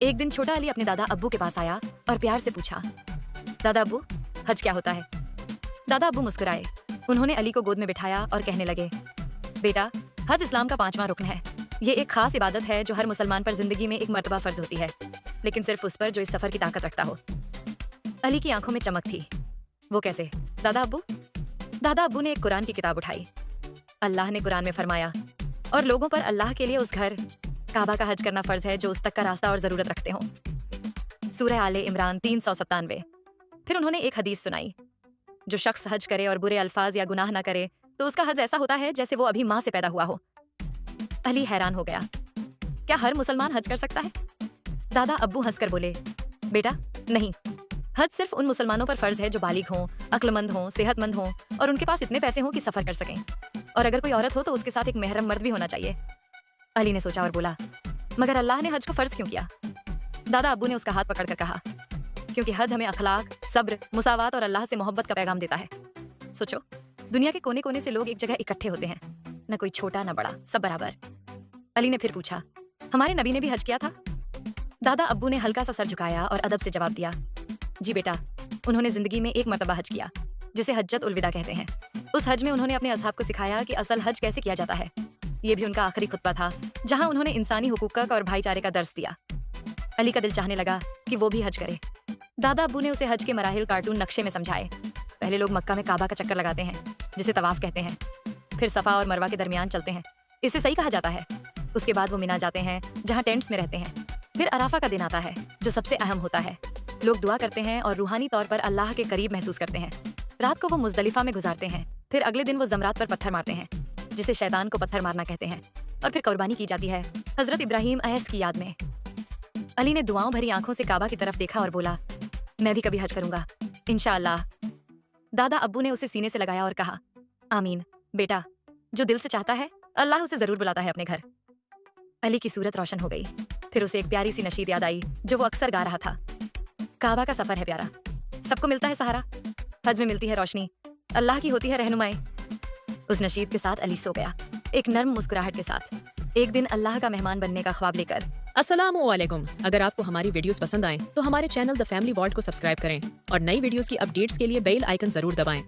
एक दिन छोटा अली अपने दादा अब्बू के पास आया और प्यार से पूछा, दादा अब्बू, हज क्या होता है? दादा अब्बू मुस्कुराए। उन्होंने अली को गोद में बिठाया और कहने लगे, बेटा, हज इस्लाम का 5वां रुकन है। ये एक खास इबादत है जो हर मुसलमान पर जिंदगी में एक मर्तबा फर्ज होती है, लेकिन सिर्फ उस पर जो इस सफर की ताकत रखता हो। अली की आंखों में चमक थी। वो कैसे, दादा अब्बू? दादा अब्बू ने एक कुरान की किताब उठाई। अल्लाह ने कुरान में फरमाया, और लोगों पर अल्लाह के लिए उस घर काबा का हज करना फर्ज है जो उस तक का रास्ता और जरूरत रखते हों। सूरह आले इमरान 397। फिर उन्होंने एक हदीस सुनाई, जो शख्स हज करे और बुरे अल्फाज या गुनाह ना करे तो उसका हज ऐसा होता है जैसे वो अभी माँ से पैदा हुआ हो। अली हैरान हो गया, क्या हर मुसलमान हज कर सकता है? दादा अब्बू हंसकर बोले, बेटा नहीं, हज सिर्फ उन मुसलमानों पर फर्ज है जो बालिग हों, अक्लमंद हों, सेहतमंद हों और उनके पास इतने पैसे हों कि सफर कर सकें। और अगर कोई औरत हो तो उसके साथ एक महरम मर्द भी होना चाहिए। अली ने सोचा और बोला, मगर अल्लाह ने हज को फर्ज क्यों किया? दादा अब्बू ने उसका हाथ पकड़कर कहा, क्योंकि हज हमें अखलाक, सब्र, मुसावात और अल्लाह से मोहब्बत का पैगाम देता है। सोचो, दुनिया के कोने कोने से लोग एक जगह इकट्ठे होते हैं, न कोई छोटा न बड़ा, सब बराबर। अली ने फिर पूछा, हमारे नबी ने भी हज किया था? दादा अब्बू ने हल्का सा सर झुकाया और अदब से जवाब दिया, जी बेटा, उन्होंने जिंदगी में एक मर्तबा हज किया, जिसे हज्जत उल विदा कहते हैं। उस हज में उन्होंने अपने असहाब को सिखाया कि असल हज कैसे किया जाता है। ये भी उनका आखिरी खुतबा था, जहां उन्होंने इंसानी हुकूक और भाईचारे का दर्स दिया। अली का दिल चाहने लगा कि वो भी हज करे। दादा अब्बू ने उसे हज के मराहिल कार्टून नक्शे में समझाए। पहले लोग मक्का में काबा का चक्कर लगाते हैं, जिसे तवाफ कहते हैं। फिर सफा और मरवा के दरमियान चलते हैं, इसे सही कहा जाता है। उसके बाद वो मिना जाते हैं, जहाँ टेंट्स में रहते हैं। फिर अराफा का दिन आता है, जो सबसे अहम होता है। लोग दुआ करते हैं और रूहानी तौर पर अल्लाह के करीब महसूस करते हैं। रात को वो मुजदलिफा में गुजारते हैं। फिर अगले दिन वो जमरात पर पत्थर मारते हैं, जिसे शैतान को पत्थर मारना कहते हैं। और फिर कुर्बानी की जाती है हजरत इब्राहिम अहस की याद में। अली ने दुआओं भरी आंखों से काबा की तरफ देखा और बोला, मैं भी कभी हज करूंगा, इंशाअल्लाह। दादा अब्बू ने उसे सीने से लगाया और कहा, आमीन बेटा, जो दिल से चाहता है अल्लाह उसे जरूर बुलाता है अपने घर। अली की सूरत रोशन हो गई। फिर उसे एक प्यारी सी नशीद याद आई जो वो अक्सर गा रहा था, काबा का सफर है प्यारा, सबको मिलता है सहारा, हज में मिलती है रोशनी, अल्लाह की होती है रहनुमाई। उस नशीद के साथ अली सो गया, एक नर्म मुस्कुराहट के साथ, एक दिन अल्लाह का मेहमान बनने का ख्वाब लेकर। अस्सलामुअलैकुम। अगर आपको हमारी वीडियोस पसंद आए तो हमारे चैनल द फैमिली वॉल्ट को सब्सक्राइब करें और नई वीडियोस की अपडेट्स के लिए बेल आइकन जरूर दबाएं।